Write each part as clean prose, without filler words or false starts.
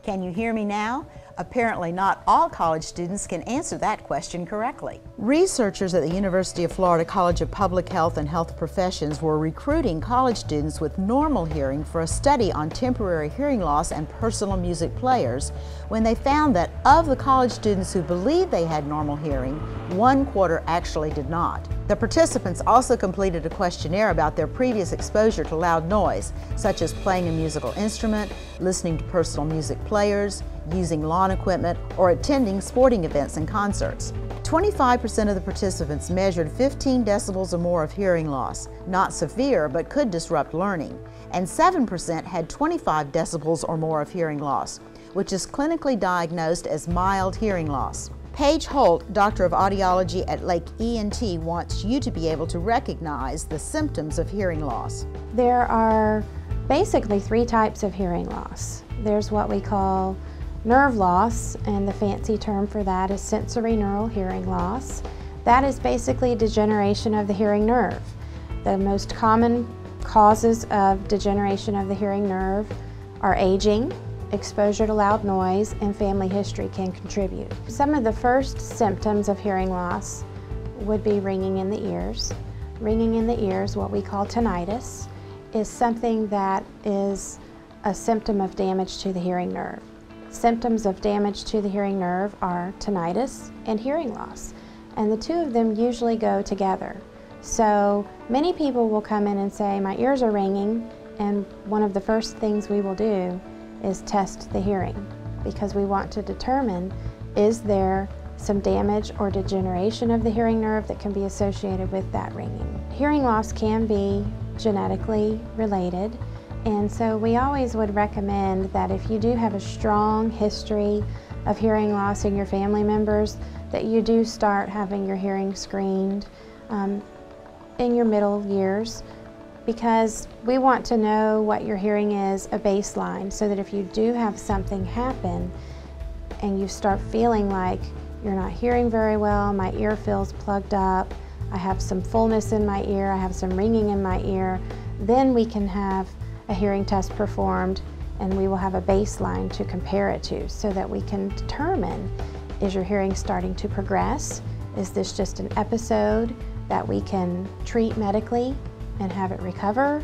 Can you hear me now? Apparently not all college students can answer that question correctly. Researchers at the University of Florida College of Public Health and Health Professions were recruiting college students with normal hearing for a study on temporary hearing loss and personal music players when they found that of the college students who believed they had normal hearing, 1/4 actually did not. The participants also completed a questionnaire about their previous exposure to loud noise, such as playing a musical instrument, listening to personal music players, using lawn equipment, or attending sporting events and concerts. 25% of the participants measured 15 decibels or more of hearing loss, not severe but could disrupt learning, and 7% had 25 decibels or more of hearing loss, which is clinically diagnosed as mild hearing loss. Paige Holt, Doctor of Audiology at Lake ENT, wants you to be able to recognize the symptoms of hearing loss. There are basically 3 types of hearing loss. There's what we call nerve loss, and the fancy term for that is sensory neural hearing loss. That is basically degeneration of the hearing nerve. The most common causes of degeneration of the hearing nerve are aging, exposure to loud noise, and family history can contribute. Some of the first symptoms of hearing loss would be ringing in the ears. Ringing in the ears, what we call tinnitus, is something that is a symptom of damage to the hearing nerve. Symptoms of damage to the hearing nerve are tinnitus and hearing loss, and the 2 of them usually go together. So many people will come in and say, my ears are ringing, and one of the first things we will do is test the hearing, because we want to determine, is there some damage or degeneration of the hearing nerve that can be associated with that ringing. Hearing loss can be genetically related, and so we always would recommend that if you do have a strong history of hearing loss in your family members, that you do start having your hearing screened in your middle years, because we want to know what your hearing is, a baseline, so that if you do have something happen and you start feeling like you're not hearing very well, my ear feels plugged up, I have some fullness in my ear, I have some ringing in my ear, then we can have a hearing test performed, and we will have a baseline to compare it to, so that we can determine, is your hearing starting to progress? Is this just an episode that we can treat medically and have it recover,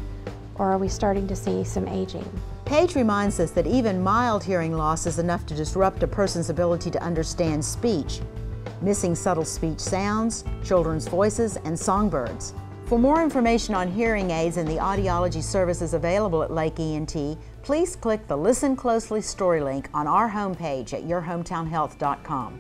or are we starting to see some aging? Paige reminds us that even mild hearing loss is enough to disrupt a person's ability to understand speech, missing subtle speech sounds, children's voices, and songbirds. For more information on hearing aids and the audiology services available at Lake ENT, please click the Listen Closely story link on our homepage at yourhometownhealth.com.